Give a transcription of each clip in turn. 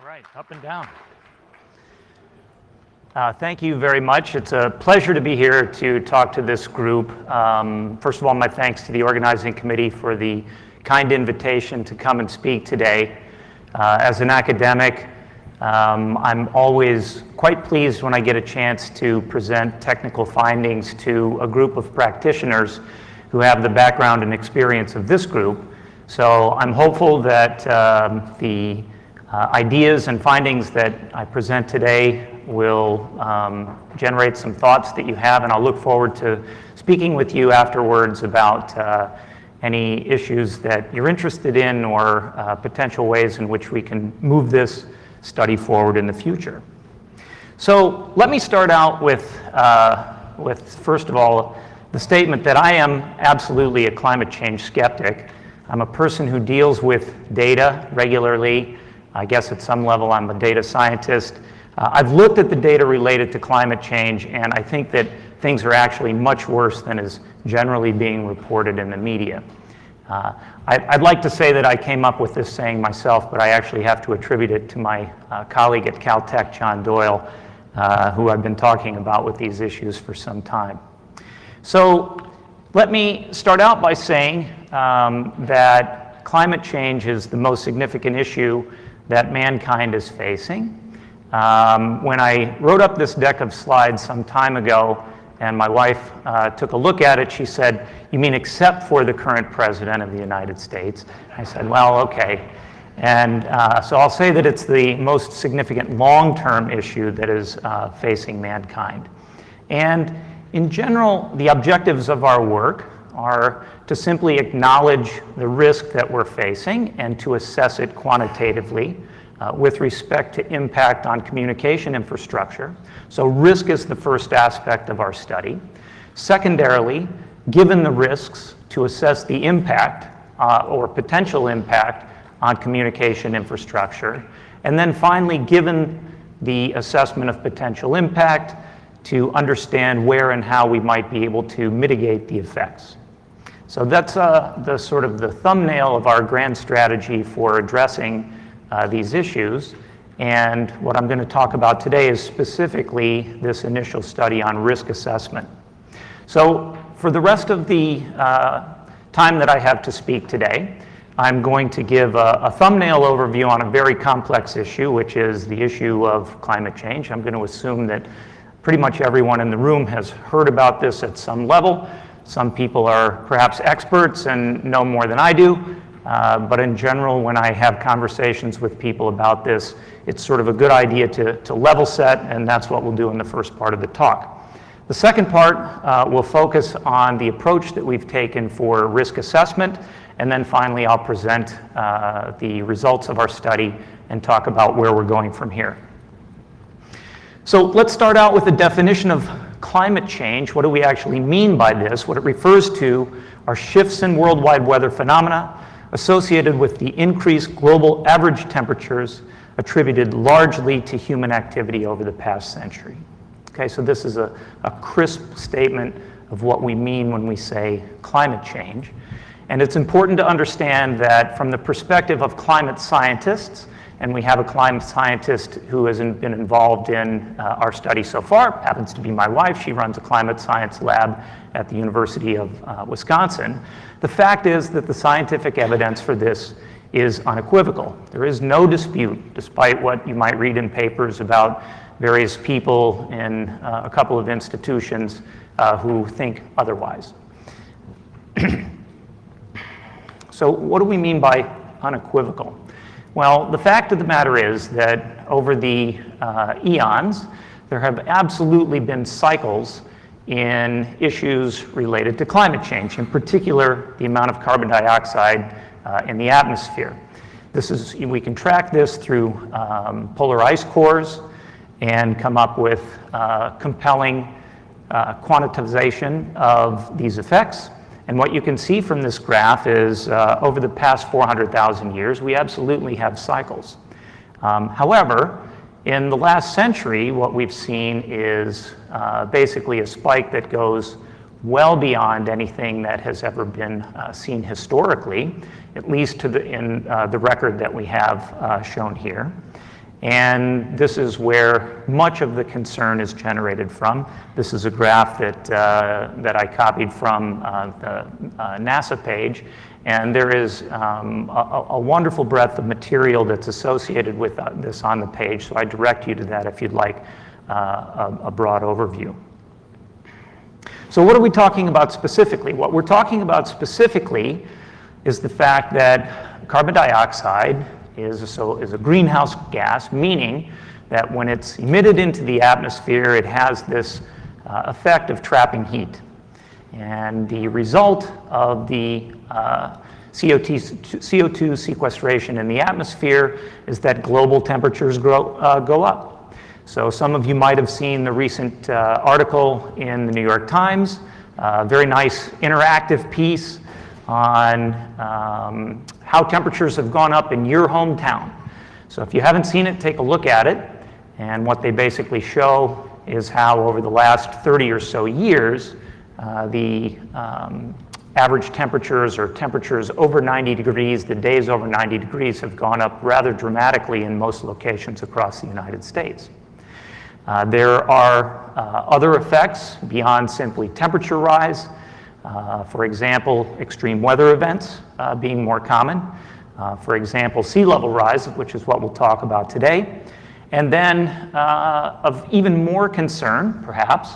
right, up and down. Thank you very much. It's a pleasure to be here to talk to this group. First of all, my thanks to the organizing committee for the kind invitation to come and speak today. As an academic, I'm always quite pleased when I get a chance to present technical findings to a group of practitioners who have the background and experience of this group. So I'm hopeful that the ideas and findings that I present today will generate some thoughts that you have, and I'll look forward to speaking with you afterwards about any issues that you're interested in or potential ways in which we can move this study forward in the future. So let me start out with first of all, the statement that I am absolutely a climate change skeptic. I'm a person who deals with data regularly. I guess at some level I'm a data scientist. I've looked at the data related to climate change, and I think that things are actually much worse than is generally being reported in the media. I'd like to say that I came up with this saying myself, but I actually have to attribute it to my colleague at Caltech, John Doyle, who I've been talking about with these issues for some time. So let me start out by saying that climate change is the most significant issue that mankind is facing. When I wrote up this deck of slides some time ago, and my wife took a look at it, she said, "You mean except for the current president of the United States?" I said, "Well, okay." And so I'll say that it's the most significant long-term issue that is facing mankind. And in general, the objectives of our work are to simply acknowledge the risk that we're facing and to assess it quantitatively with respect to impact on communication infrastructure. So risk is the first aspect of our study. Secondarily, given the risks, to assess the impact or potential impact on communication infrastructure. And then finally, given the assessment of potential impact, to understand where and how we might be able to mitigate the effects. So that's the sort of the thumbnail of our grand strategy for addressing these issues. And what I'm going to talk about today is specifically this initial study on risk assessment. So for the rest of the time that I have to speak today, I'm going to give a thumbnail overview on a very complex issue, which is the issue of climate change. I'm going to assume that pretty much everyone in the room has heard about this at some level. Some people are perhaps experts and know more than I do, but in general, when I have conversations with people about this, it's sort of a good idea to level set, and that's what we'll do in the first part of the talk. The second part will focus on the approach that we've taken for risk assessment, and then finally I'll present the results of our study and talk about where we're going from here. So let's start out with the definition of climate change. What do we actually mean by this? What it refers to are shifts in worldwide weather phenomena associated with the increased global average temperatures attributed largely to human activity over the past century. Okay, so this is a crisp statement of what we mean when we say climate change. And it's important to understand that from the perspective of climate scientists, and we have a climate scientist who has been involved in our study so far, happens to be my wife. She runs a climate science lab at the University of Wisconsin. The fact is that the scientific evidence for this is unequivocal. There is no dispute, despite what you might read in papers about various people in a couple of institutions who think otherwise. So what do we mean by unequivocal? Well, the fact of the matter is that over the eons, there have absolutely been cycles in issues related to climate change, in particular the amount of carbon dioxide in the atmosphere. We can track this through polar ice cores and come up with compelling quantization of these effects. And what you can see from this graph is over the past 400,000 years, we absolutely have cycles. However, in the last century, what we've seen is basically a spike that goes well beyond anything that has ever been seen historically, at least in the record that we have shown here. And this is where much of the concern is generated from. This is a graph that I copied from the NASA page. And there is a wonderful breadth of material that's associated with this on the page. So I direct you to that if you'd like a broad overview. So what are we talking about specifically? What we're talking about specifically is the fact that carbon dioxide is a greenhouse gas, meaning that when it's emitted into the atmosphere, it has this effect of trapping heat. And the result of the CO2 sequestration in the atmosphere is that global temperatures go up. So some of you might have seen the recent article in the New York Times, a very nice interactive piece on how temperatures have gone up in your hometown. So if you haven't seen it, take a look at it. And what they basically show is how over the last 30 or so years, the average temperatures or temperatures over 90 degrees, the days over 90 degrees have gone up rather dramatically in most locations across the United States. There are other effects beyond simply temperature rise. For example, extreme weather events being more common. For example, sea level rise, which is what we'll talk about today. And then of even more concern, perhaps,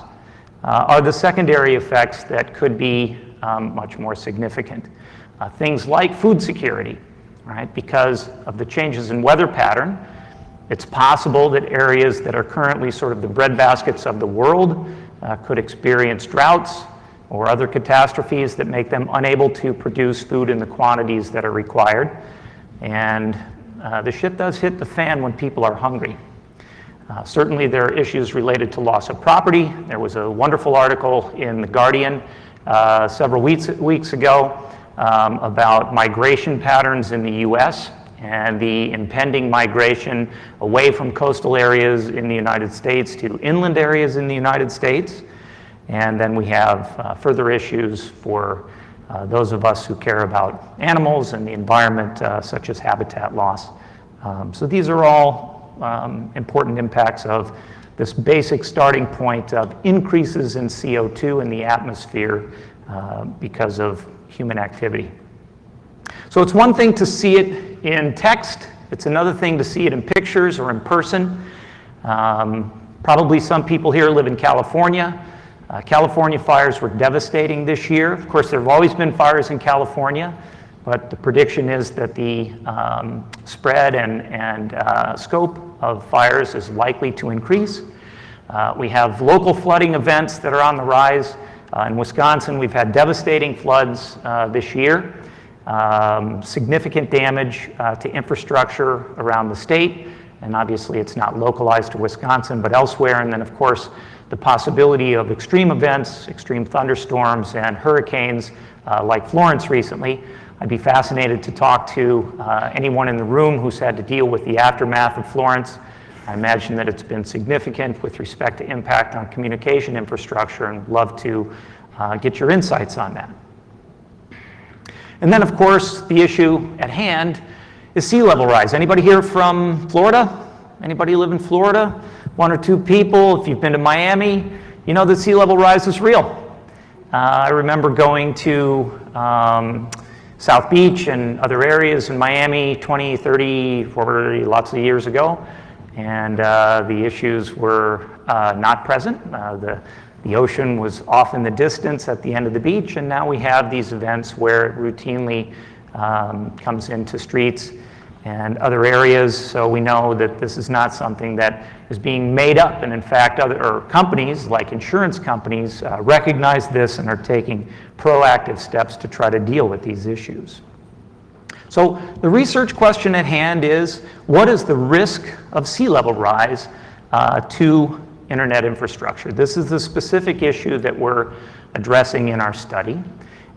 are the secondary effects that could be much more significant. Things like food security, right? Because of the changes in weather pattern, it's possible that areas that are currently sort of the breadbaskets of the world could experience droughts or other catastrophes that make them unable to produce food in the quantities that are required. And the shit does hit the fan when people are hungry. Certainly there are issues related to loss of property. There was a wonderful article in The Guardian several weeks ago about migration patterns in the US and the impending migration away from coastal areas in the United States to inland areas in the United States. And then we have further issues for those of us who care about animals and the environment, such as habitat loss. So these are all important impacts of this basic starting point of increases in CO2 in the atmosphere because of human activity. So it's one thing to see it in text. It's another thing to see it in pictures or in person. Probably some people here live in California. California fires were devastating this year. Of course, there have always been fires in California, but the prediction is that the spread and scope of fires is likely to increase. We have local flooding events that are on the rise. In Wisconsin, we've had devastating floods this year, significant damage to infrastructure around the state, and obviously it's not localized to Wisconsin, but elsewhere, and then of course, the possibility of extreme events, extreme thunderstorms and hurricanes like Florence recently. I'd be fascinated to talk to anyone in the room who's had to deal with the aftermath of Florence. I imagine that it's been significant with respect to impact on communication infrastructure, and love to get your insights on that. And then of course, the issue at hand is sea level rise. Anybody here from Florida? Anybody live in Florida? One or two people. If you've been to Miami, you know that sea level rise is real. I remember going to South Beach and other areas in Miami 20, 30, 40, lots of years ago, and the issues were not present. The ocean was off in the distance at the end of the beach, and now we have these events where it routinely comes into streets and other areas, so we know that this is not something that is being made up, and in fact other companies like insurance companies recognize this and are taking proactive steps to try to deal with these issues. So the research question at hand is, what is the risk of sea level rise to internet infrastructure? This is the specific issue that we're addressing in our study,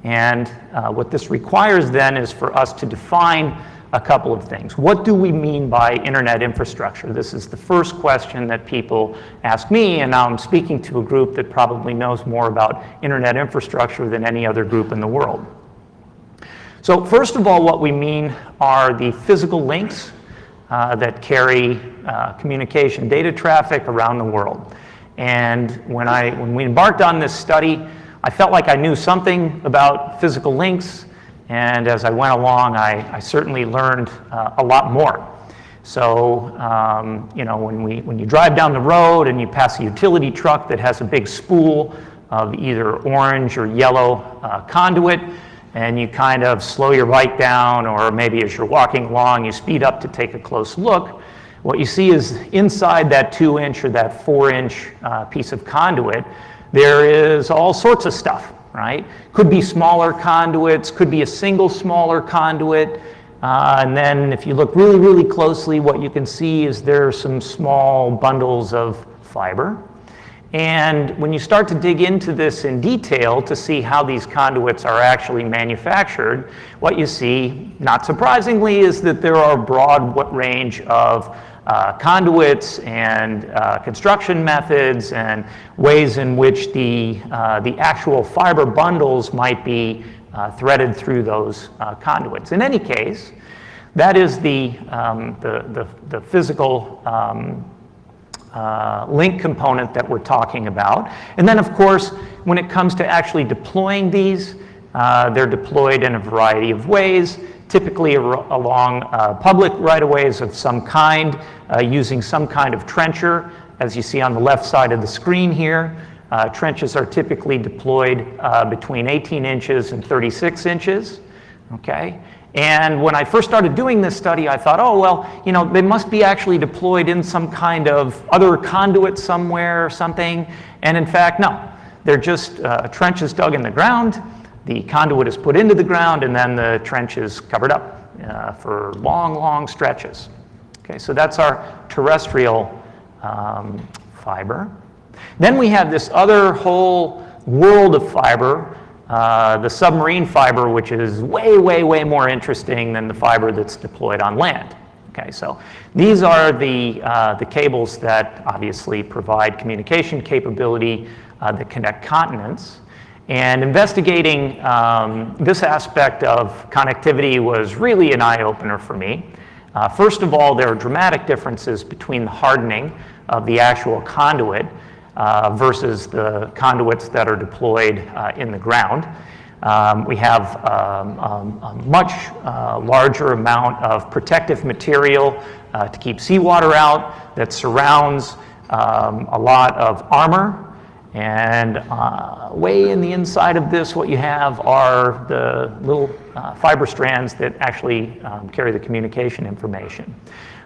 and what this requires then is for us to define a couple of things. What do we mean by internet infrastructure? This is the first question that people ask me, and now I'm speaking to a group that probably knows more about internet infrastructure than any other group in the world. So first of all, what we mean are the physical links that carry communication data traffic around the world. And when we embarked on this study, I felt like I knew something about physical links, and as I went along, I certainly learned a lot more. So, when you drive down the road and you pass a utility truck that has a big spool of either orange or yellow conduit, and you kind of slow your bike down, or maybe as you're walking along, you speed up to take a close look, what you see is inside that 2-inch or that 4-inch piece of conduit, there is all sorts of stuff, right? Could be smaller conduits, could be a single smaller conduit, and then if you look really, really closely, what you can see is there are some small bundles of fiber. And when you start to dig into this in detail to see how these conduits are actually manufactured, what you see, not surprisingly, is that there are a broad range of conduits and construction methods and ways in which the actual fiber bundles might be threaded through those conduits. In any case, that is the physical link component that we're talking about. And then, of course, when it comes to actually deploying these, they're deployed in a variety of ways, typically along public right-of-ways of some kind, using some kind of trencher. As you see on the left side of the screen here, trenches are typically deployed between 18 inches and 36 inches, okay? And when I first started doing this study, I thought, oh, well, they must be actually deployed in some kind of other conduit somewhere or something. And in fact, no. They're just trenches dug in the ground, the conduit is put into the ground, and then the trench is covered up for long, long stretches. Okay, so that's our terrestrial fiber. Then we have this other whole world of fiber, the submarine fiber, which is way, way, way more interesting than the fiber that's deployed on land. Okay, so these are the cables that obviously provide communication capability that connect continents. And investigating this aspect of connectivity was really an eye-opener for me. First of all, there are dramatic differences between the hardening of the actual conduit versus the conduits that are deployed in the ground. We have a much larger amount of protective material to keep seawater out that surrounds a lot of armor. And way in the inside of this, what you have are the little fiber strands that actually carry the communication information.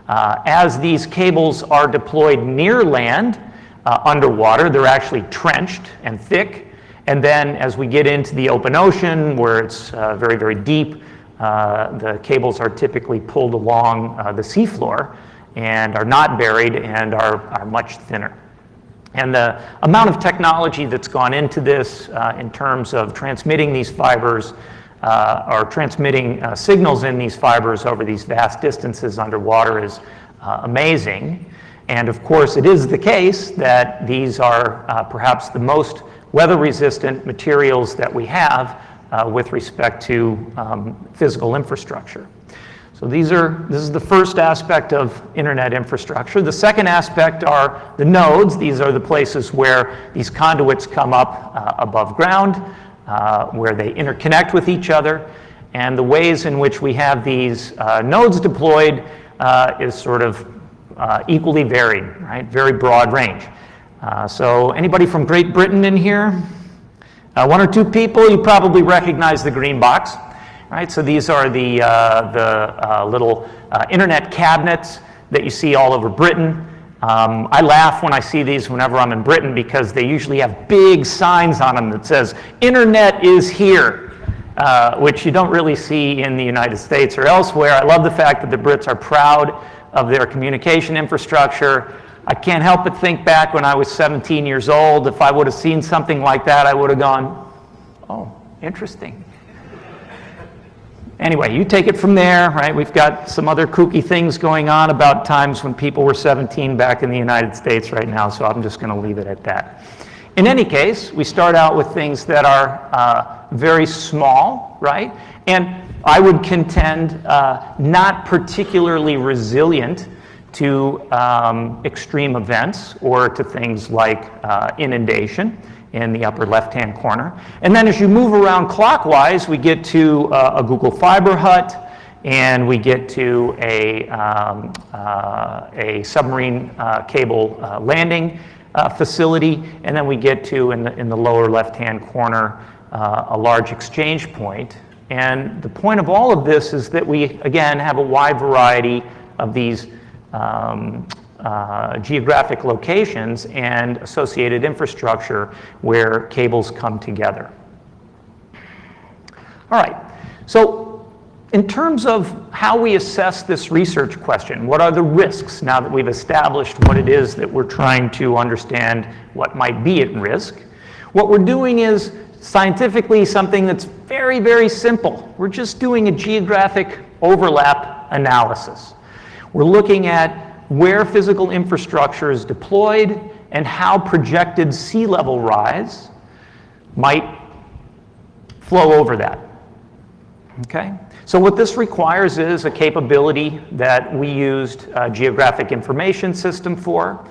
As these cables are deployed near land, underwater, they're actually trenched and thick. And then as we get into the open ocean, where it's very, very deep, the cables are typically pulled along the seafloor and are not buried and are much thinner. And the amount of technology that's gone into this in terms of transmitting these fibers or transmitting signals in these fibers over these vast distances underwater is amazing. And of course, it is the case that these are perhaps the most weather-resistant materials that we have with respect to physical infrastructure. So this is the first aspect of internet infrastructure. The second aspect are the nodes. These are the places where these conduits come up above ground, where they interconnect with each other. And the ways in which we have these nodes deployed is sort of equally varied, right? Very broad range. So anybody from Great Britain in here? One or two people, you probably recognize the green box. Right, so these are the little internet cabinets that you see all over Britain. I laugh when I see these whenever I'm in Britain because they usually have big signs on them that says, "Internet is here," which you don't really see in the United States or elsewhere. I love the fact that the Brits are proud of their communication infrastructure. I can't help but think back when I was 17 years old. If I would have seen something like that, I would have gone, "Oh, interesting." Anyway, you take it from there, right? We've got some other kooky things going on about times when people were 17 back in the United States right now, so I'm just going to leave it at that. In any case, we start out with things that are very small, right? And I would contend, not particularly resilient to extreme events or to things like inundation in the upper left-hand corner. And then as you move around clockwise, we get to a Google Fiber hut, and we get to a submarine cable landing facility, and then we get to, in the lower left-hand corner, a large exchange point. And the point of all of this is that we, again, have a wide variety of these geographic locations and associated infrastructure where cables come together. All right, so in terms of how we assess this research question, what are the risks now that we've established what it is that we're trying to understand what might be at risk? What we're doing is scientifically something that's very, very simple. We're just doing a geographic overlap analysis. We're looking at where physical infrastructure is deployed and how projected sea level rise might flow over that. Okay? So what this requires is a capability that we used a geographic information system for,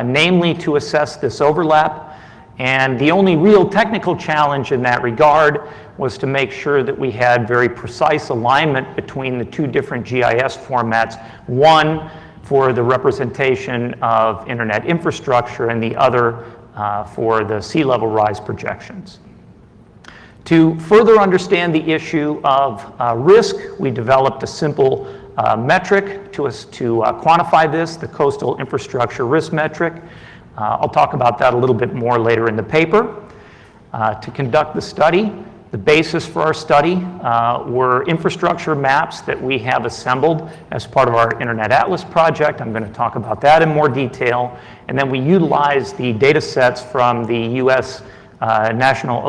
namely to assess this overlap. And the only real technical challenge in that regard was to make sure that we had very precise alignment between the two different GIS formats, one for the representation of internet infrastructure and the other for the sea level rise projections. To further understand the issue of risk, we developed a simple metric to quantify this, the coastal infrastructure risk metric. I'll talk about that a little bit more later in the paper. To conduct the study, the basis for our study were infrastructure maps that we have assembled as part of our Internet Atlas project. I'm going to talk about that in more detail. And then we utilized the data sets from the U.S. National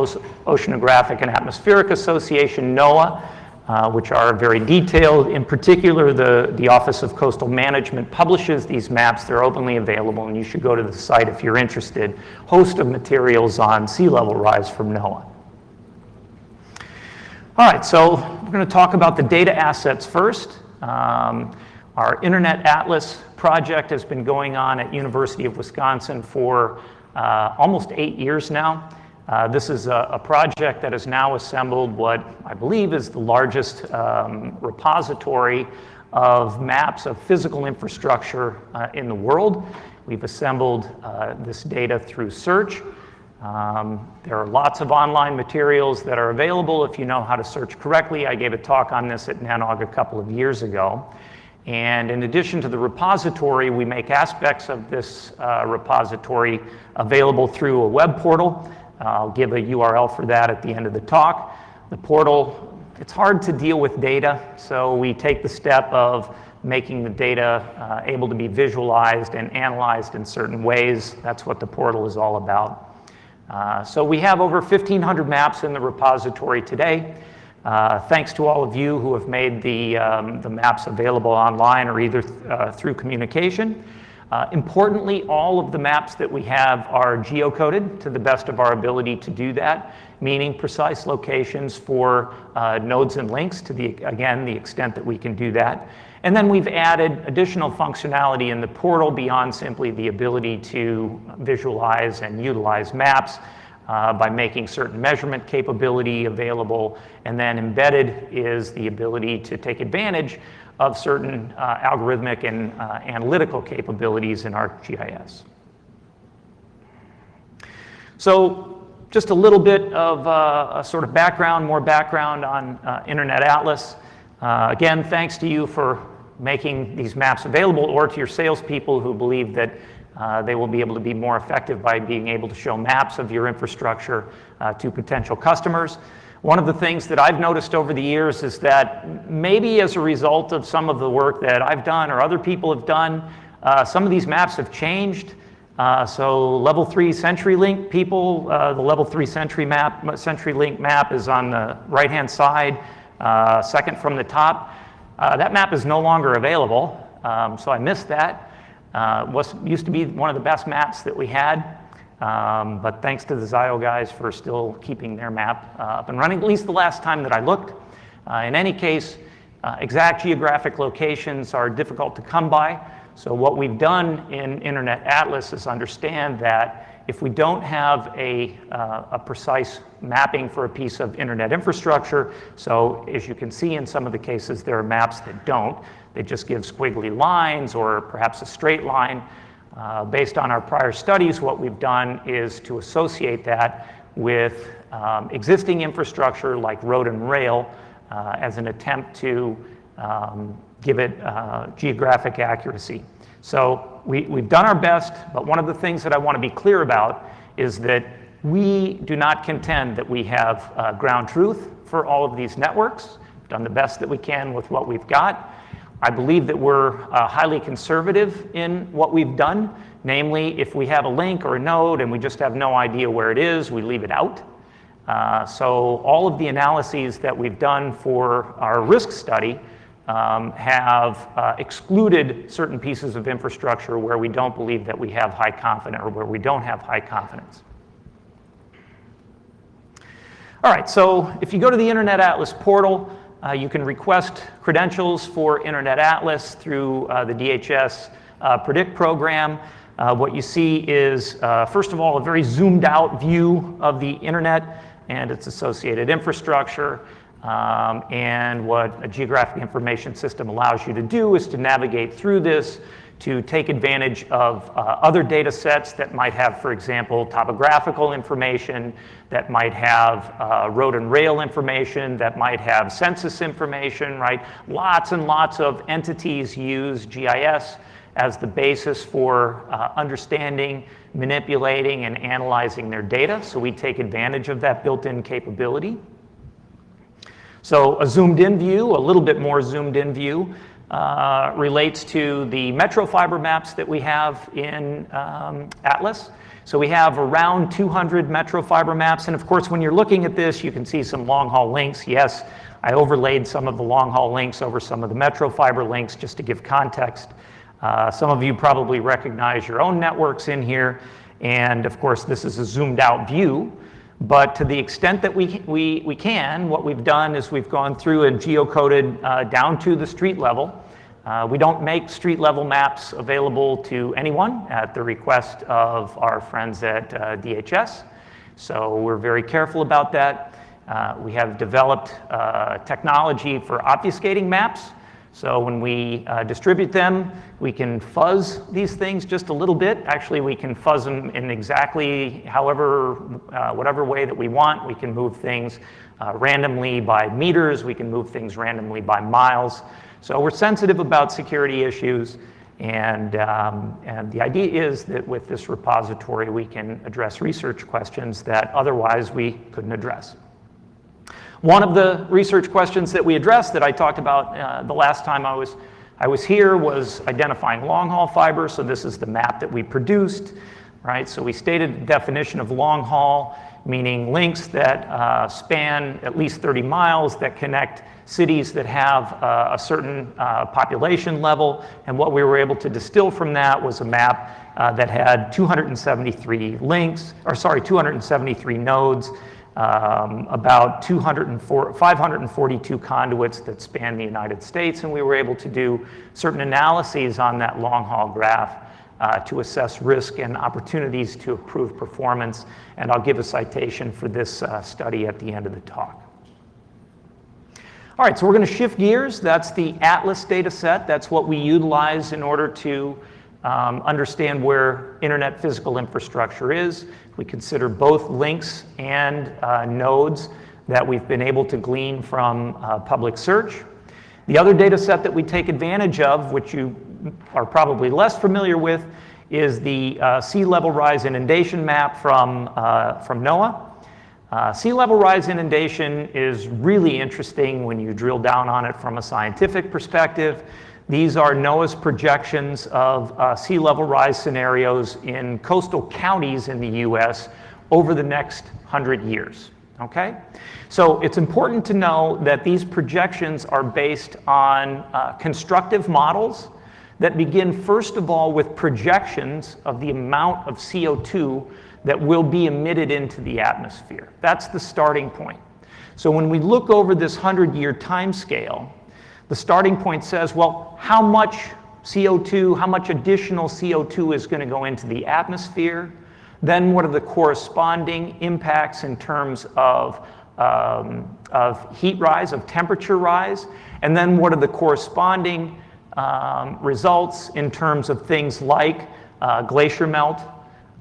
Oceanographic and Atmospheric Association, NOAA, which are very detailed. In particular, the Office of Coastal Management publishes these maps. They're openly available, and you should go to the site if you're interested. Host of materials on sea level rise from NOAA. All right, so we're going to talk about the data assets first. Our Internet Atlas project has been going on at University of Wisconsin for almost 8 years now. This is a project that has now assembled what I believe is the largest repository of maps of physical infrastructure in the world. We've assembled this data through search. There are lots of online materials that are available if you know how to search correctly. I gave a talk on this at NANOG a couple of years ago. And in addition to the repository, we make aspects of this repository available through a web portal. I'll give a URL for that at the end of the talk. The portal, it's hard to deal with data, so we take the step of making the data able to be visualized and analyzed in certain ways. That's what the portal is all about. So we have over 1,500 maps in the repository today. Thanks to all of you who have made the maps available online or either through communication. Importantly, all of the maps that we have are geocoded to the best of our ability to do that, meaning precise locations for nodes and links to the extent that we can do that. And then we've added additional functionality in the portal beyond simply the ability to visualize and utilize maps by making certain measurement capability available. And then embedded is the ability to take advantage of certain algorithmic and analytical capabilities in our GIS. So just a little bit of a sort of more background on Internet Atlas. Again, thanks to you for making these maps available, or to your salespeople who believe that they will be able to be more effective by being able to show maps of your infrastructure to potential customers. One of the things that I've noticed over the years is that maybe as a result of some of the work that I've done or other people have done, some of these maps have changed. So level 3 CenturyLink people, the level 3 CenturyLink map is on the right-hand side, second from the top. That map is no longer available, so I missed that. Used to be one of the best maps that we had. But thanks to the Zio guys for still keeping their map up and running, at least the last time that I looked. In any case, exact geographic locations are difficult to come by. So what we've done in Internet Atlas is understand that if we don't have a precise mapping for a piece of internet infrastructure, so as you can see in some of the cases, there are maps that don't. They just give squiggly lines or perhaps a straight line. Based on our prior studies, what we've done is to associate that with existing infrastructure like road and rail as an attempt to give it geographic accuracy. So we've done our best, but one of the things that I want to be clear about is that we do not contend that we have ground truth for all of these networks. We've done the best that we can with what we've got. I believe that we're highly conservative in what we've done. Namely, if we have a link or a node and we just have no idea where it is, we leave it out. So all of the analyses that we've done for our risk study have excluded certain pieces of infrastructure where we don't believe that we have high confidence or where we don't have high confidence. All right, so if you go to the Internet Atlas portal, you can request credentials for Internet Atlas through the DHS Predict program. What you see is, first of all, a very zoomed out view of the Internet and its associated infrastructure. And what a geographic information system allows you to do is to navigate through this to take advantage of other data sets that might have, for example, topographical information, that might have road and rail information, that might have census information, right? Lots and lots of entities use GIS as the basis for understanding, manipulating, and analyzing their data. So we take advantage of that built-in capability. So a zoomed-in view, a little bit more zoomed-in view, relates to the metro fiber maps that we have in Atlas. So we have around 200 metro fiber maps, and of course when you're looking at this you can see some long-haul links. Yes, I overlaid some of the long-haul links over some of the metro fiber links just to give context. Some of you probably recognize your own networks in here, and of course this is a zoomed out view. But to the extent that we can, what we've done is we've gone through and geocoded down to the street level. We don't make street level maps available to anyone at the request of our friends at DHS. So we're very careful about that. We have developed technology for obfuscating maps. So when we distribute them, we can fuzz these things just a little bit. Actually, we can fuzz them in exactly whatever way that we want. We can move things randomly by meters. We can move things randomly by miles. So we're sensitive about security issues. And the idea is that with this repository, we can address research questions that otherwise we couldn't address. One of the research questions that we addressed that I talked about the last time I was here was identifying long-haul fiber. So this is the map that we produced, right? So we stated the definition of long-haul, meaning links that span at least 30 miles that connect cities that have a certain population level. And what we were able to distill from that was a map that had 273 nodes, about 542 conduits that span the United States, and we were able to do certain analyses on that long-haul graph to assess risk and opportunities to improve performance, and I'll give a citation for this study at the end of the talk. All right, so we're going to shift gears. That's the Atlas data set. That's what we utilize in order to understand where internet physical infrastructure is. We consider both links and nodes that we've been able to glean from public search. The other data set that we take advantage of, which you are probably less familiar with, is the sea level rise inundation map from NOAA. Sea level rise inundation is really interesting when you drill down on it from a scientific perspective. These are NOAA's projections of sea level rise scenarios in coastal counties in the US over the next 100 years, okay? So it's important to know that these projections are based on constructive models that begin first of all with projections of the amount of CO2 that will be emitted into the atmosphere. That's the starting point. So when we look over this 100-year time scale, the starting point says, well, how much CO2, how much additional CO2 is going to go into the atmosphere? Then what are the corresponding impacts in terms of heat rise, of temperature rise? And then what are the corresponding results in terms of things like glacier melt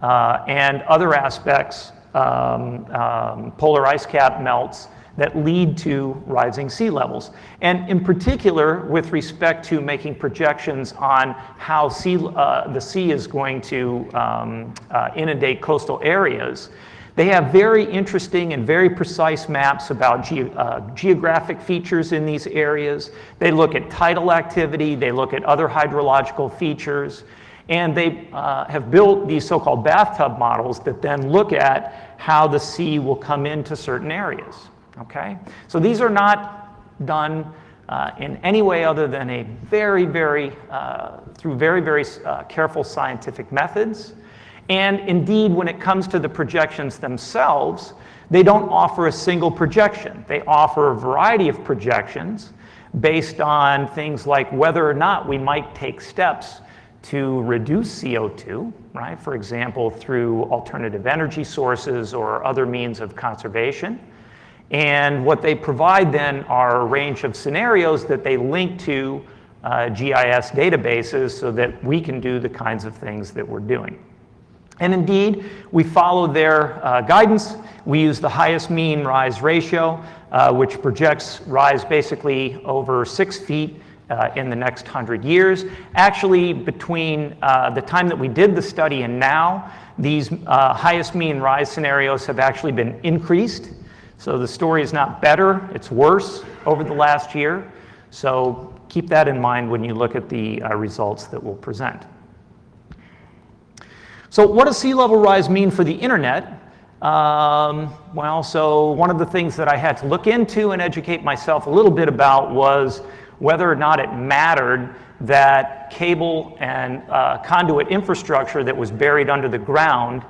and other aspects, polar ice cap melts, that lead to rising sea levels. And in particular, with respect to making projections on how the sea is going to inundate coastal areas, they have very interesting and very precise maps about geographic features in these areas. They look at tidal activity, they look at other hydrological features, and they have built these so-called bathtub models that then look at how the sea will come into certain areas. Okay, so these are not done in any way other than a very careful scientific methods. And indeed, when it comes to the projections themselves, they don't offer a single projection. They offer a variety of projections based on things like whether or not we might take steps to reduce CO2, right? For example, through alternative energy sources or other means of conservation. And what they provide then are a range of scenarios that they link to GIS databases so that we can do the kinds of things that we're doing. And indeed, we follow their guidance. We use the highest mean rise ratio, which projects rise basically over 6 feet in the next 100 years. Actually, between the time that we did the study and now, these highest mean rise scenarios have actually been increased. So the story is not better, it's worse over the last year. So keep that in mind when you look at the results that we'll present. So what does sea level rise mean for the internet? Well, so one of the things that I had to look into and educate myself a little bit about was whether or not it mattered that cable and conduit infrastructure that was buried under the ground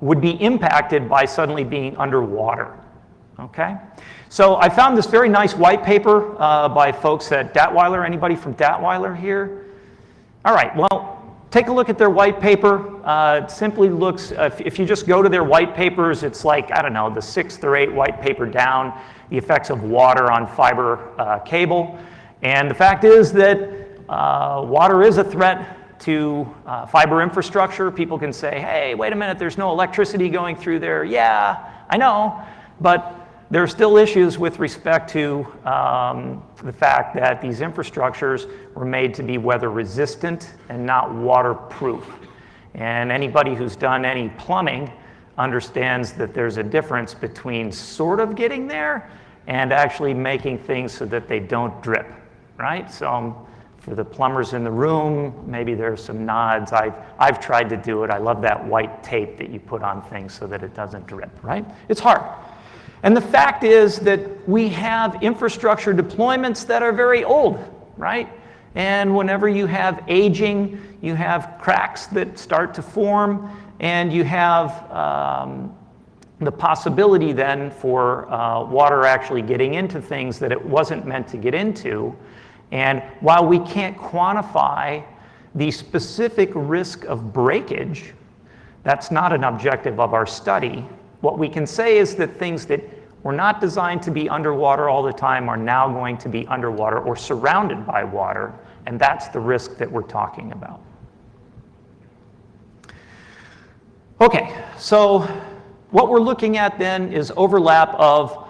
would be impacted by suddenly being underwater. Okay? So I found this very nice white paper by folks at Datwyler. Anybody from Datwyler here? All right, well, take a look at their white paper. It simply looks, if you just go to their white papers, it's like, I don't know, the 6th or 8th white paper down, the effects of water on fiber cable. And the fact is that water is a threat to fiber infrastructure. People can say, hey, wait a minute, there's no electricity going through there. Yeah, I know, but there are still issues with respect to the fact that these infrastructures were made to be weather resistant and not waterproof. And anybody who's done any plumbing understands that there's a difference between sort of getting there and actually making things so that they don't drip, right? So for the plumbers in the room, maybe there's some nods. I've tried to do it. I love that white tape that you put on things so that it doesn't drip, right? It's hard. And the fact is that we have infrastructure deployments that are very old, right? And whenever you have aging, you have cracks that start to form, and you have the possibility then for water actually getting into things that it wasn't meant to get into. And while we can't quantify the specific risk of breakage, that's not an objective of our study. What we can say is that things that were not designed to be underwater all the time are now going to be underwater or surrounded by water, and that's the risk that we're talking about. Okay, so what we're looking at then is overlap of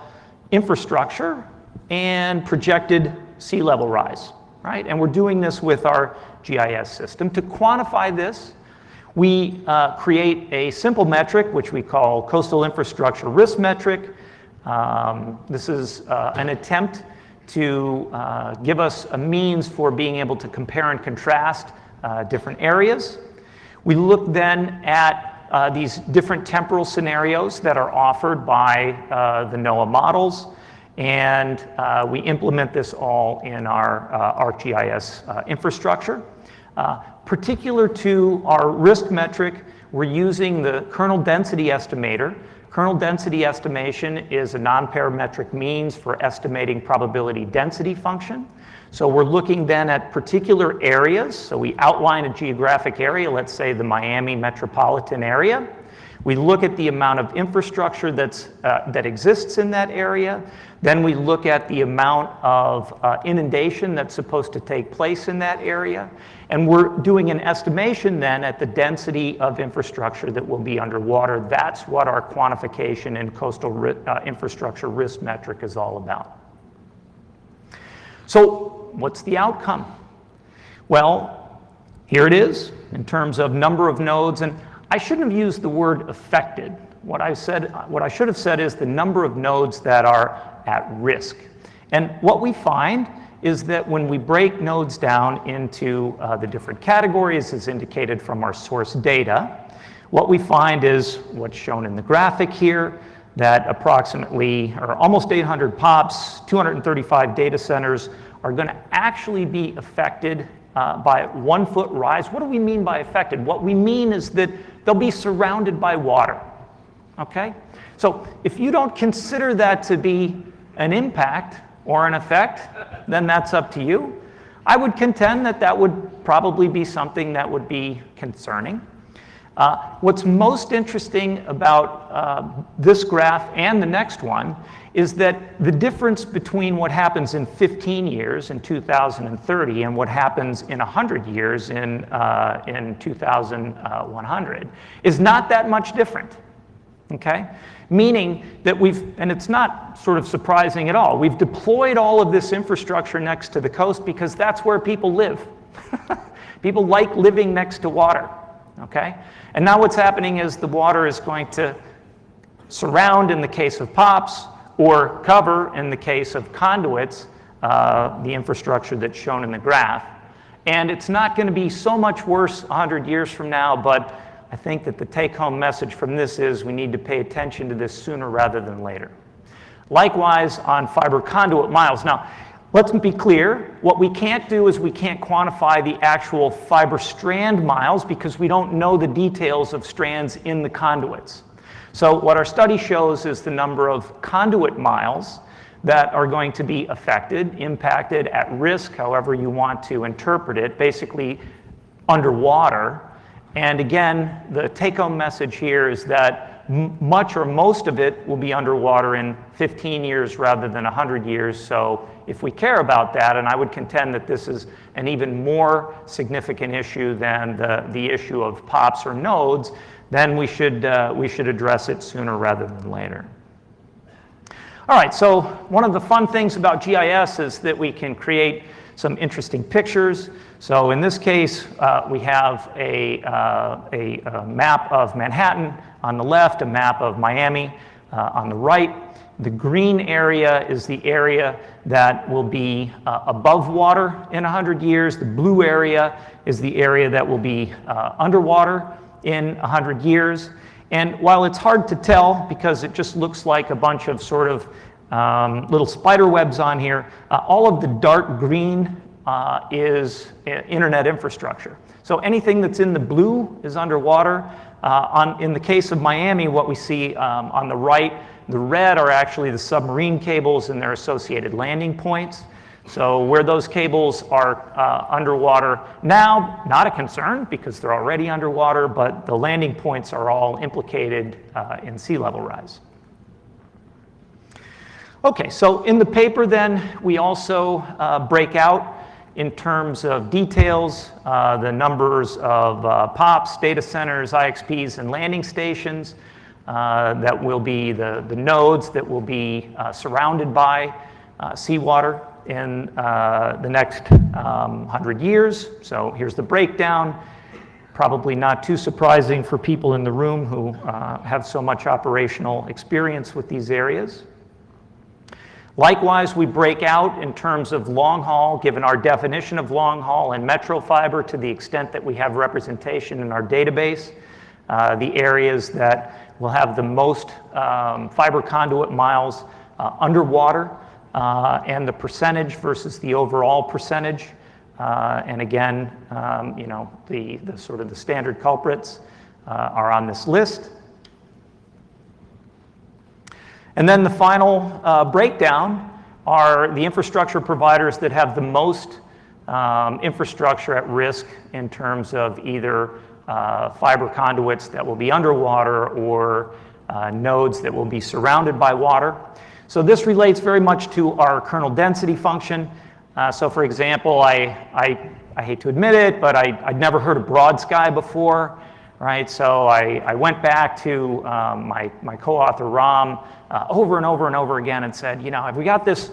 infrastructure and projected sea level rise, right? And we're doing this with our GIS system. To quantify this, we create a simple metric, which we call coastal infrastructure risk metric. This is an attempt to give us a means for being able to compare and contrast different areas. We look then at these different temporal scenarios that are offered by the NOAA models, and we implement this all in our ArcGIS infrastructure. Particular to our risk metric, we're using the kernel density estimator Kernel density estimation is a non-parametric means for estimating probability density function. So we're looking then at particular areas. So we outline a geographic area, let's say the Miami metropolitan area. We look at the amount of infrastructure that exists in that area. Then we look at the amount of inundation that's supposed to take place in that area. And we're doing an estimation then at the density of infrastructure that will be underwater. That's what our quantification and coastal infrastructure risk metric is all about. So what's the outcome? Well, here it is in terms of number of nodes. And I shouldn't have used the word affected. What I should have said is the number of nodes that are at risk. And what we find is that when we break nodes down into the different categories as indicated from our source data, what we find is what's shown in the graphic here, that approximately, or almost 800 POPs, 235 data centers are going to actually be affected by 1 foot rise. What do we mean by affected? What we mean is that they'll be surrounded by water, okay? So if you don't consider that to be an impact or an effect, then that's up to you. I would contend that that would probably be something that would be concerning. What's most interesting about this graph and the next one is that the difference between what happens in 15 years in 2030 and what happens in 100 years in 2100 is not that much different, okay? Meaning that and it's not sort of surprising at all, we've deployed all of this infrastructure next to the coast because that's where people live. People like living next to water, okay? And now what's happening is the water is going to surround in the case of POPs, or cover, in the case of conduits, the infrastructure that's shown in the graph. And it's not going to be so much worse 100 years from now, but I think that the take-home message from this is we need to pay attention to this sooner rather than later. Likewise, on fiber conduit miles. Now, let's be clear, what we can't do is we can't quantify the actual fiber strand miles because we don't know the details of strands in the conduits. So what our study shows is the number of conduit miles that are going to be affected, impacted, at risk, however you want to interpret it, basically underwater. And again, the take-home message here is that much or most of it will be underwater in 15 years rather than 100 years. So if we care about that, and I would contend that this is an even more significant issue than the issue of POPs or nodes, then we should address it sooner rather than later. All right, so one of the fun things about GIS is that we can create some interesting pictures. So in this case, we have a map of Manhattan on the left, a map of Miami on the right. The green area is the area that will be above water in 100 years. The blue area is the area that will be underwater in 100 years. And while it's hard to tell because it just looks like a bunch of sort of little spider webs on here, all of the dark green is internet infrastructure. So anything that's in the blue is underwater. In the case of Miami, what we see on the right, the red are actually the submarine cables and their associated landing points. So where those cables are underwater now, not a concern because they're already underwater, but the landing points are all implicated in sea level rise. Okay, so in the paper then, we also break out in terms of details, the numbers of POPs, data centers, IXPs, and landing stations that will be the nodes that will be surrounded by seawater in the next 100 years. So here's the breakdown. Probably not too surprising for people in the room who have so much operational experience with these areas. Likewise, we break out in terms of long haul, given our definition of long haul and metro fiber to the extent that we have representation in our database, the areas that will have the most fiber conduit miles underwater, and the percentage versus the overall percentage. And again, you know, the sort of the standard culprits are on this list. And then the final breakdown are the infrastructure providers that have the most infrastructure at risk in terms of either fiber conduits that will be underwater or nodes that will be surrounded by water. So this relates very much to our kernel density function. So for example, I hate to admit it, but I'd never heard of broad sky before, right? So I went back to my co-author Ram over and over and over again and said, you know, have we got this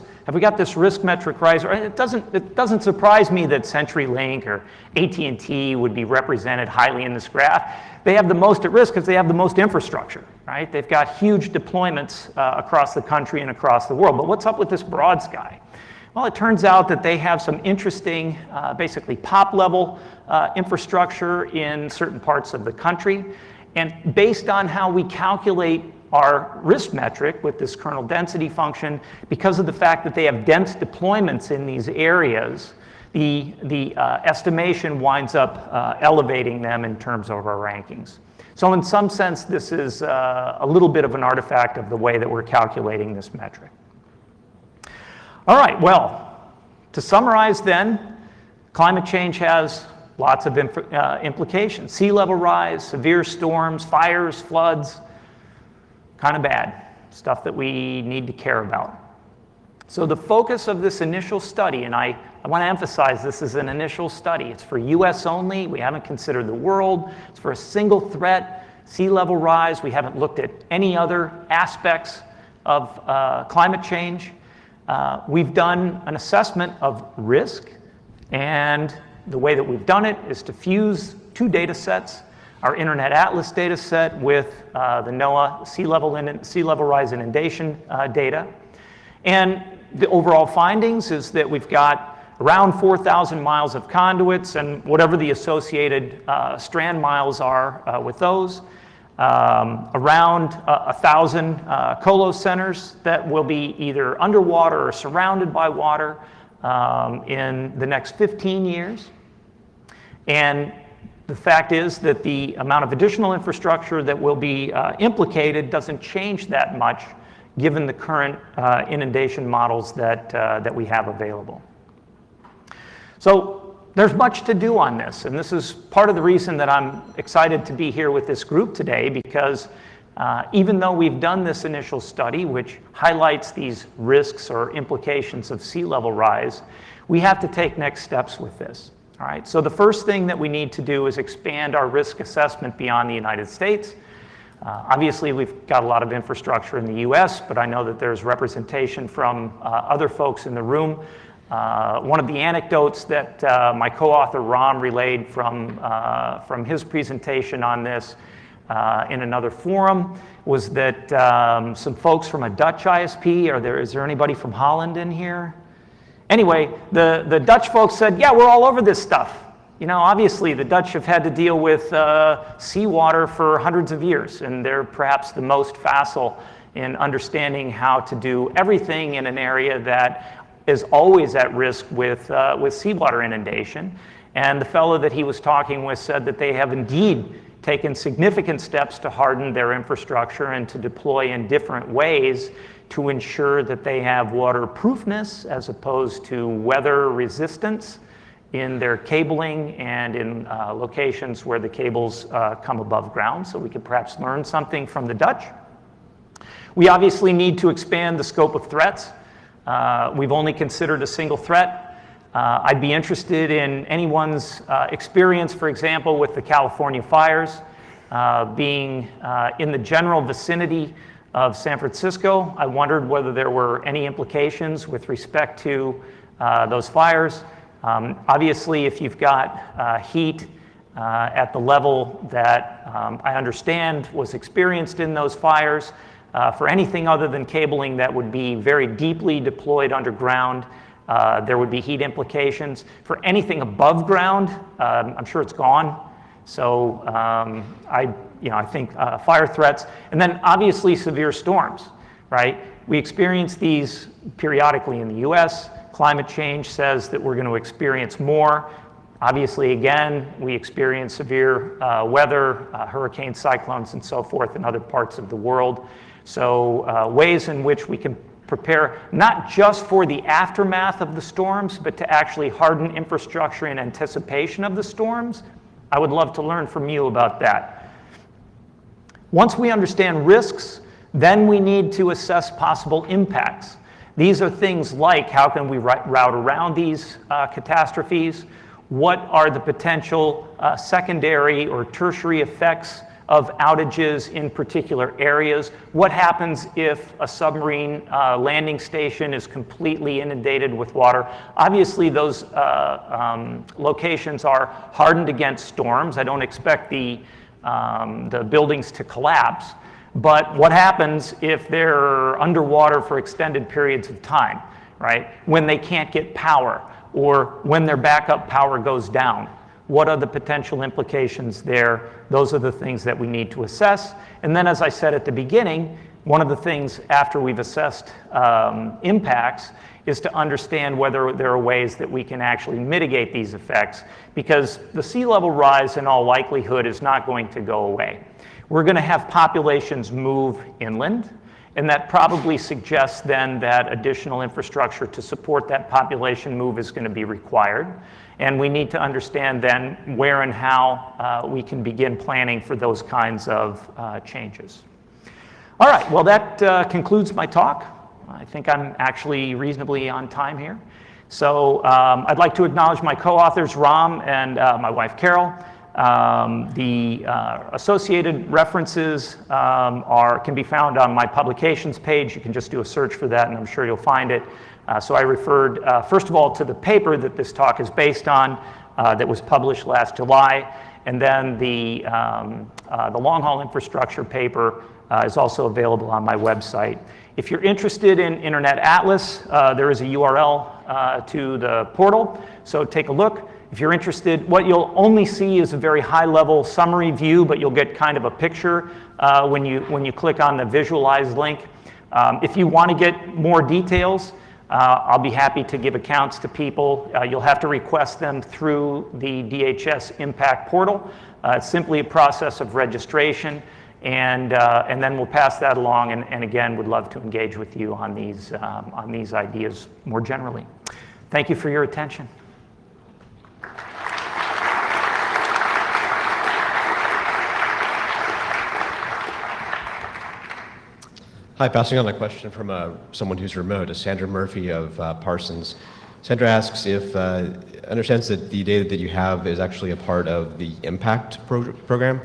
risk metric right? It doesn't surprise me that CenturyLink or AT&T would be represented highly in this graph. They have the most at risk because they have the most infrastructure, right? They've got huge deployments across the country and across the world. But what's up with this broad sky? Well, it turns out that they have some interesting, basically pop-level infrastructure in certain parts of the country. And based on how we calculate our risk metric with this kernel density function, because of the fact that they have dense deployments in these areas, the estimation winds up elevating them in terms of our rankings. So in some sense, this is a little bit of an artifact of the way that we're calculating this metric. All right, well, to summarize then, climate change has lots of implications. Sea level rise, severe storms, fires, floods, kind of bad, stuff that we need to care about. So the focus of this initial study, and I want to emphasize this is an initial study. It's for US only. We haven't considered the world. It's for a single threat, sea level rise. We haven't looked at any other aspects of climate change. We've done an assessment of risk, and the way that we've done it is to fuse two data sets, our Internet Atlas data set with the NOAA sea level rise inundation data. And the overall findings is that we've got around 4,000 miles of conduits and whatever the associated strand miles are with those. Around 1,000 colo centers that will be either underwater or surrounded by water in the next 15 years. And the fact is that the amount of additional infrastructure that will be implicated doesn't change that much given the current inundation models that we have available. So there's much to do on this, and this is part of the reason that I'm excited to be here with this group today, because even though we've done this initial study, which highlights these risks or implications of sea level rise, we have to take next steps with this. All right, so the first thing that we need to do is expand our risk assessment beyond the United States. Obviously, we've got a lot of infrastructure in the US, but I know that there's representation from other folks in the room. One of the anecdotes that my co-author Ram relayed from his presentation on this in another forum was that some folks from a Dutch ISP, is there anybody from Holland in here? Anyway, the Dutch folks said, yeah, we're all over this stuff. You know, obviously the Dutch have had to deal with seawater for hundreds of years, and they're perhaps the most facile in understanding how to do everything in an area that is always at risk with seawater inundation. And the fellow that he was talking with said that they have indeed taken significant steps to harden their infrastructure and to deploy in different ways to ensure that they have waterproofness as opposed to weather resistance in their cabling and in locations where the cables come above ground. So we could perhaps learn something from the Dutch. We obviously need to expand the scope of threats. We've only considered a single threat. I'd be interested in anyone's experience, for example, with the California fires being in the general vicinity of San Francisco. I wondered whether there were any implications with respect to those fires. Obviously, if you've got heat at the level that I understand was experienced in those fires, for anything other than cabling that would be very deeply deployed underground, there would be heat implications. For anything above ground, I'm sure it's gone. So I think fire threats, and then obviously severe storms, right? We experience these periodically in the US. Climate change says that we're going to experience more. Obviously, again, we experience severe weather, hurricanes, cyclones, and so forth in other parts of the world. So ways in which we can prepare not just for the aftermath of the storms, but to actually harden infrastructure in anticipation of the storms. I would love to learn from you about that. Once we understand risks, then we need to assess possible impacts. These are things like how can we route around these catastrophes? What are the potential secondary or tertiary effects of outages in particular areas? What happens if a submarine landing station is completely inundated with water? Obviously, those locations are hardened against storms. I don't expect the buildings to collapse. But what happens if they're underwater for extended periods of time, right? When they can't get power or when their backup power goes down? What are the potential implications there? Those are the things that we need to assess. And then, as I said at the beginning, one of the things after we've assessed impacts is to understand whether there are ways that we can actually mitigate these effects, because the sea level rise in all likelihood is not going to go away. We're going to have populations move inland, and that probably suggests then that additional infrastructure to support that population move is going to be required. And we need to understand then where and how we can begin planning for those kinds of changes. All right, well, that concludes my talk. I think I'm actually reasonably on time here. So I'd like to acknowledge my co-authors, Ram and my wife, Carol. The associated references can be found on my publications page. You can just do a search for that, and I'm sure you'll find it. So I referred, first of all, to the paper that this talk is based on that was published last July, and then the long-haul infrastructure paper is also available on my website. If you're interested in Internet Atlas, there is a URL to the portal, so take a look. If you're interested, what you'll only see is a very high-level summary view, but you'll get kind of a picture when you click on the visualize link. If you want to get more details, I'll be happy to give accounts to people. You'll have to request them through the DHS Impact portal. It's simply a process of registration, and then we'll pass that along. And again, would love to engage with you on these ideas more generally. Thank you for your attention. Hi, passing on a question from someone who's remote, Sandra Murphy of Parsons. Sandra asks if understands that the data that you have is actually a part of the IMPACT program,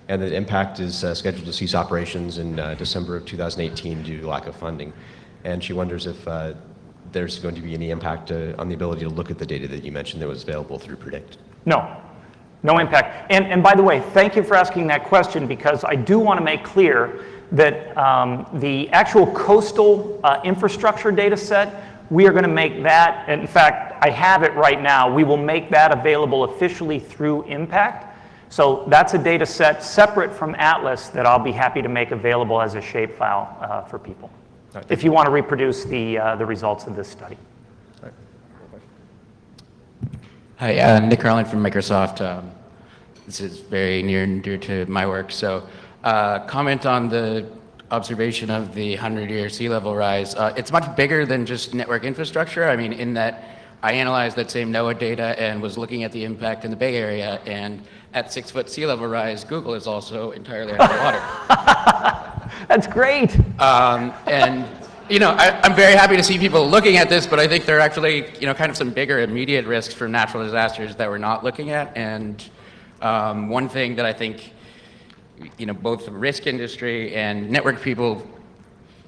and that IMPACT is scheduled to cease operations in December of 2018 due to lack of funding. And she wonders if there's going to be any impact on the ability to look at the data that you mentioned that was available through PREDICT. No impact. And by the way, thank you for asking that question, because I do want to make clear that the actual coastal infrastructure data set, we are going to make that, and in fact, I have it right now, we will make that available officially through IMPACT. So that's a data set separate from Atlas that I'll be happy to make available as a shapefile for people, right, if you want to reproduce the results of this study. Right. Hi, Nick Carlin from Microsoft. This is very near and dear to my work. So comment on the observation of the 100-year sea level rise. It's much bigger than just network infrastructure. I mean, in that I analyzed that same NOAA data and was looking at the impact in the Bay Area, and at 6-foot sea level rise, Google is also entirely underwater. That's great. And you know, I'm very happy to see people looking at this, but I think there are actually, you know, kind of some bigger immediate risks from natural disasters that we're not looking at. And one thing that I think, you know, both the risk industry and network people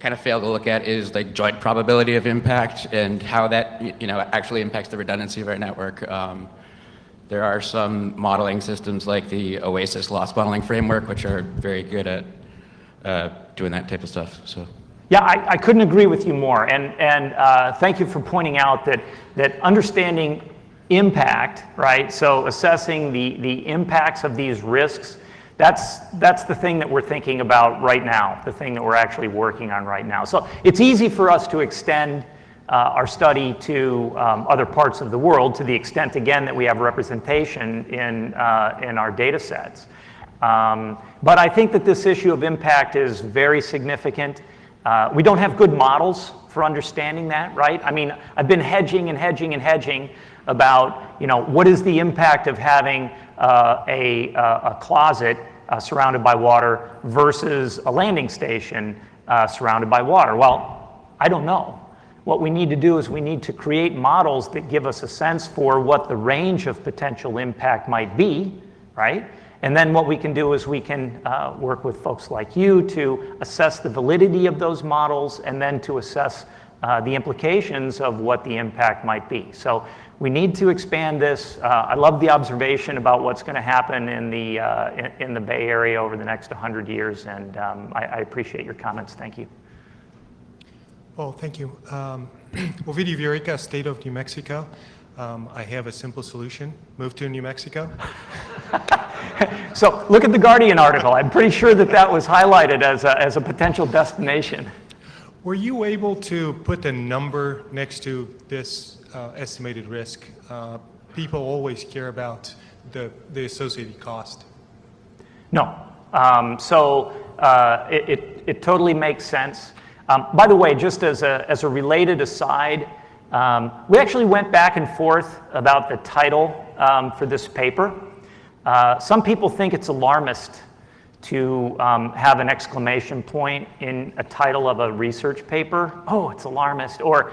kind of fail to look at is the joint probability of impact and how that, you know, actually impacts the redundancy of our network. There are some modeling systems like the OASIS loss modeling framework, which are very good at doing that type of stuff. So. Yeah, I couldn't agree with you more. And thank you for pointing out that understanding impact, right? So assessing the impacts of these risks, that's the thing that we're thinking about right now, the thing that we're actually working on right now. So it's easy for us to extend our study to other parts of the world to the extent, again, that we have representation in our data sets. But I think that this issue of impact is very significant. We don't have good models for understanding that, right? I mean, I've been hedging and hedging and hedging about, what is the impact of having a closet surrounded by water versus a landing station surrounded by water. Well, I don't know. What we need to do is we need to create models that give us a sense for what the range of potential impact might be, right? And then what we can do is we can work with folks like you to assess the validity of those models and then to assess the implications of what the impact might be. So we need to expand this. I love the observation about what's going to happen in the Bay Area over the next 100 years, and I appreciate your comments. Thank you. Well, thank you. Ovidio Viorica, State of New Mexico. I have a simple solution. Move to New Mexico. So look at the Guardian article. I'm pretty sure that was highlighted as a potential destination. Were you able to put a number next to this estimated risk? People always care about the associated cost. No. It totally makes sense. By the way, just as a related aside, we actually went back and forth about the title for this paper. Some people think it's alarmist to have an exclamation point in a title of a research paper. Oh, it's alarmist. Or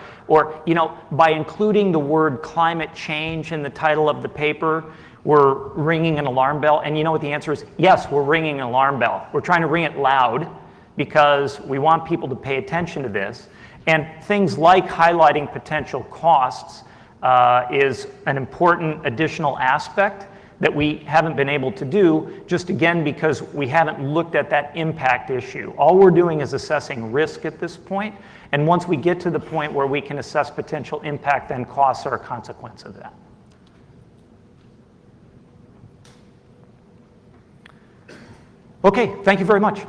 by including the word climate change in the title of the paper, we're ringing an alarm bell. And you know what the answer is? Yes, we're ringing an alarm bell. We're trying to ring it loud because we want people to pay attention to this. And things like highlighting potential costs is an important additional aspect that we haven't been able to do, just again because we haven't looked at that impact issue. All we're doing is assessing risk at this point, and once we get to the point where we can assess potential impact, then costs are a consequence of that. Okay, thank you very much.